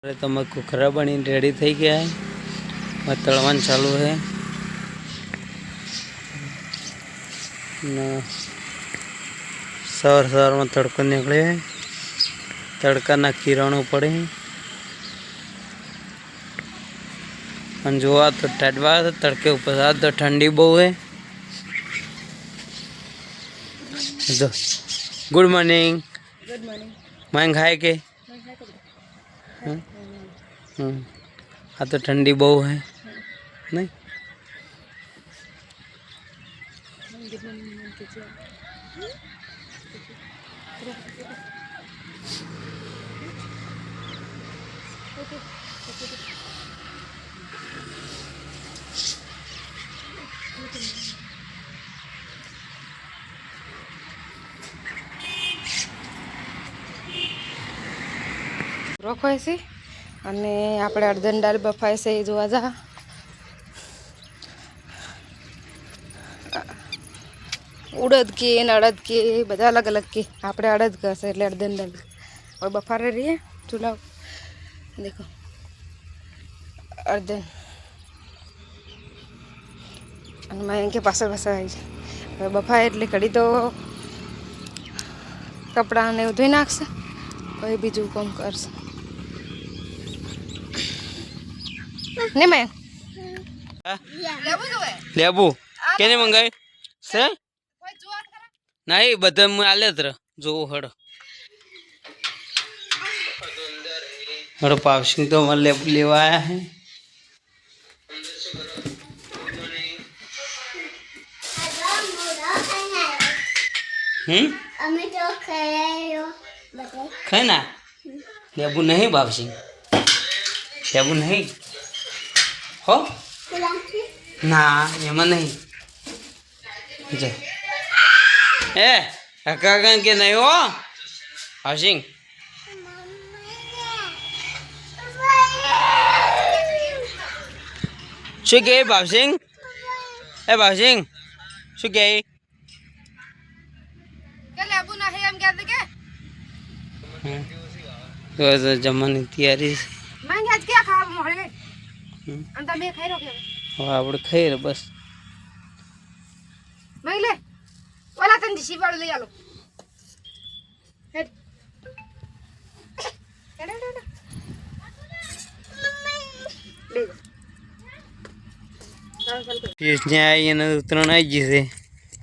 अरे तो मैं कुखरा बनी रेडी थी गया है। मैं तड़वन चालू है सवार सवार में तड़को निकले है। तड़का ना किरणों पड़े हैं जुआ तो टडवा तड़के ऊपर साथ तो ठंडी बहु है। Good morning. Good morning. मैं खाए के हाँ तो ठंडी बहु है नहीं। રોખાય છે અને આપણે અડધન દાળ બફાય છે એ જોવા જા। ઉડદ કે ને અડદ કે બધા અલગ અલગ કે આપણે અડદ કરશે એટલે અડધન દાળ હવે બફારે રહીએ ચૂલા દેખો અડધન અને મેં કે પાછળ પાછળ આવી છે હવે બફાય એટલે કઢી તો કપડાને એવું ધોઈ નાખશે પછી બીજું કામ કરશે ને મેં લેબુ કેને મંગાવી છે नहीं बदे में आले जो हड़ हड़ पावसिंग तो मैं लेवा आया है। खाए ना लेबू नहीं पावसिंग लेबू नहीं हो ना एम नहीं जय ए काका के नहीं हो हाउसिंग शू के भावसिंग ए भावसिंग शू के લેબુ નહીં એમ કહેતે કે તો જમવાની તૈયારી છે। મેં આજ કે ખાવા મળે અને તમે ખાઈ રહ્યો કે હવે આપણે ખાઈ રે બસ મેં લે ઓલા તને શીવાળ લઈ આલો હેડ હેડ હેડ લે पीयूष ने आई है ना उतरण आई जी से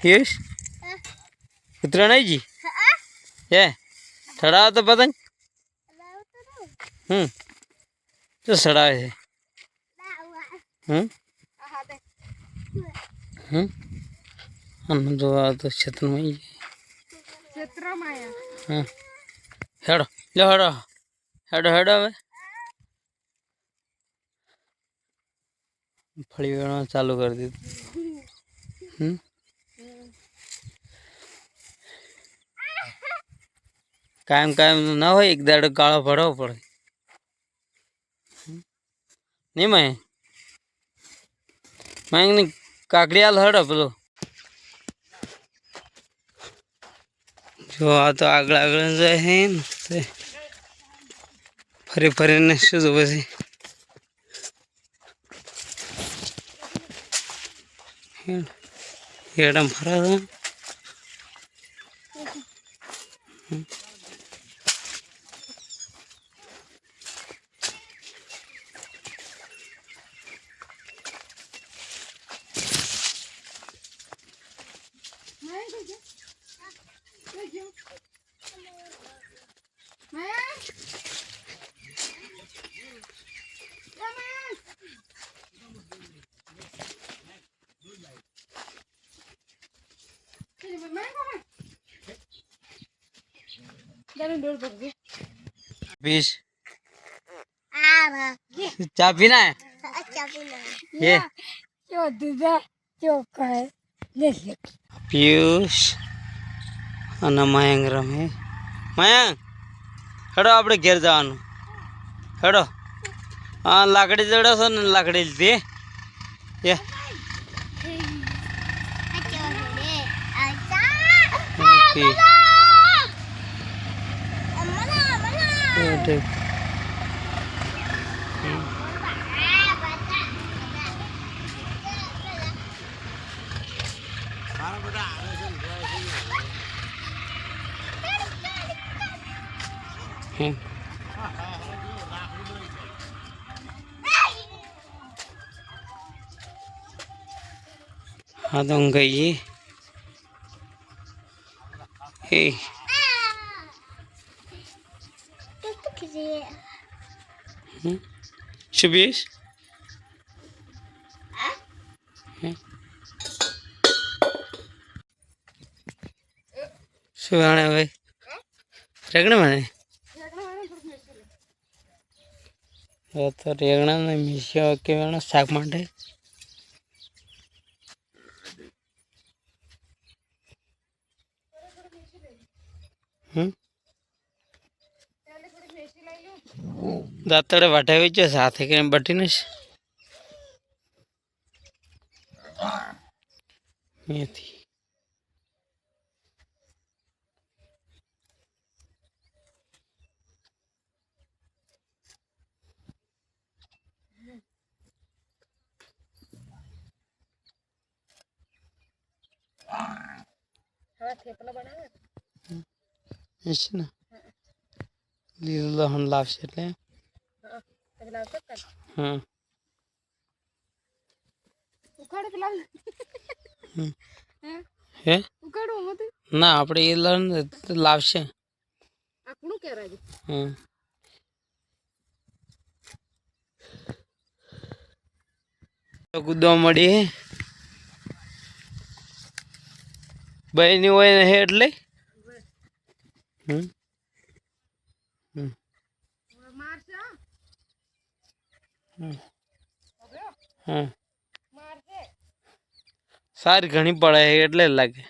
पीयूष उतरण आई जी ये ठड़ा तो पता तो सड़ा है हम जो आ तो क्षेत्र में ही क्षेत्र में आया हाँ हेडो ले हेडो हेडो हेडो હવે फड़ी वेणा चालू कर दी कायम कायम ना हो एक दाड़ काला पड़ो पड़े नहीं मैं काकड़ियाल हड़ो पेलो जो आ तो आगळ आगळ जाए है फरी फरी ने शू जो बसे एडम फरा था बीस चा पीना है ये पीयूष અને મયંક રમે મયંક હેડો આપણે ઘેર જવાનું હેડો હા લાકડી જડો છો ને લાકડી લીધી એ हाँ तो हम गई शुभेश सुहाने भाई रेगना मैंने तो रेगना ने मिशिया के वेणा शाक माटे दातड़े वाटे विच साथे के बटीने मेथी ना લીલું લહણ લાવશે એટલે હા હે ના આપણે એ લહણ લાવશે હા કૂદવા મળી બહેની હોય ને હે એટલે હા સારી ઘણી પડે એટલે લાગે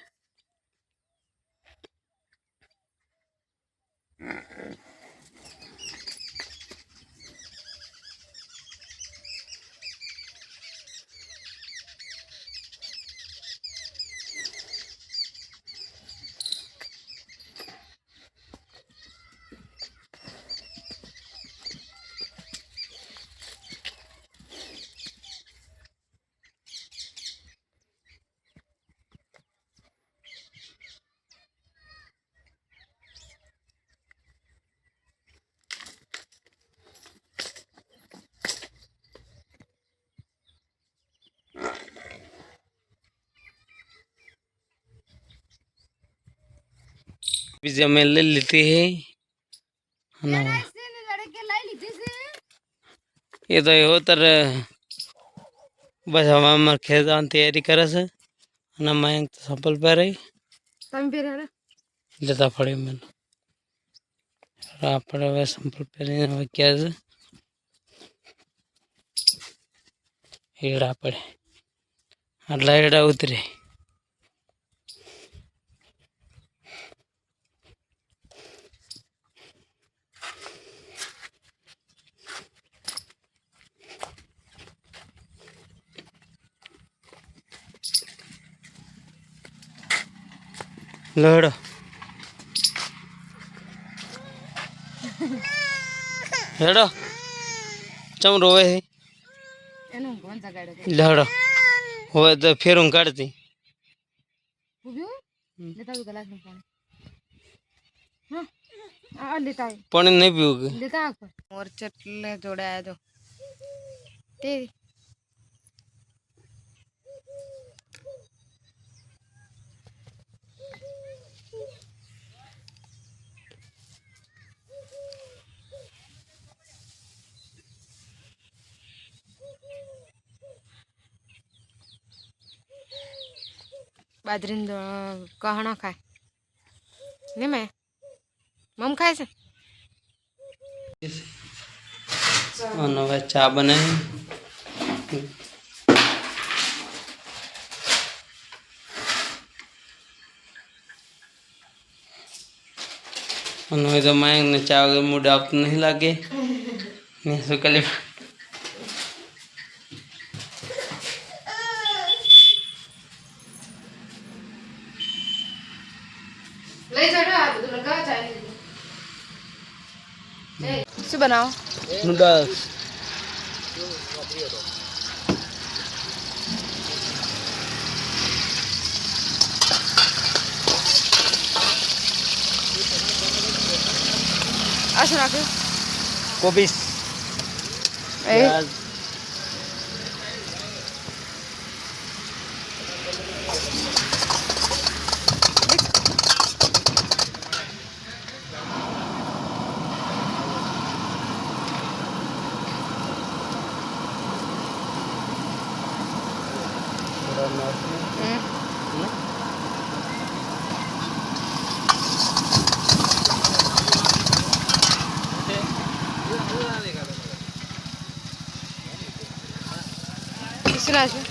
અમે લઈ લીધી હે એ તો એવો તર બસ હવે અમારે ખેર જવાની તૈયારી કરે છે અને મયંક તો સંપલ પહેરે જતા પડે મને આપણે હવે સંપલ પહેરીને હવે ક્યાં છે હેડા પડે આટલા હેડા ઉતરે લડો હેડો ચમ રોવે લડો હવે તો ફેરું કાઢતી પાણી નહીં પીવું મોર ચટલે જોડાયા તો તે બાજરી કહણો ખાય ને મેં મમ ખાય છે અને હવે ચા બનાવી અને હવે તો માયને ચા વગર મૂડ આપતું નહીં લાગે ને શું કરી શું બનાવો નૂડલ્સ આ શું નાખ્યું? કોબીસ, એ પ્યાજ, થોડા નાખી. શું નાખ્યું?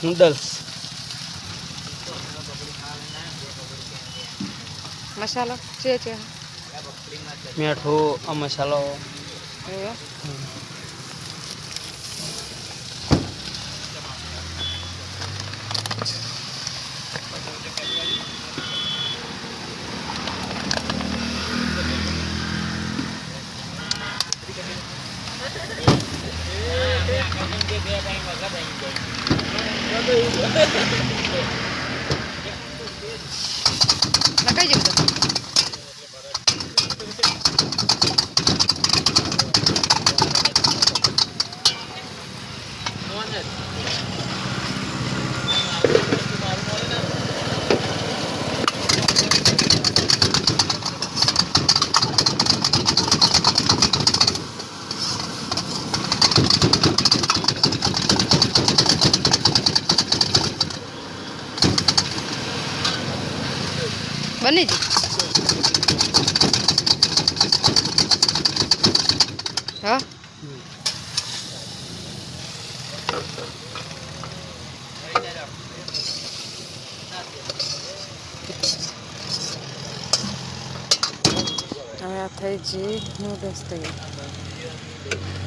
નૂડલ્સ, મસાલો છે છે મીઠું, આ મસાલો. એવું નખાઈ જવું તો બની જ હા હવે આ થઈ છે નૂડલ્સ તૈયાર.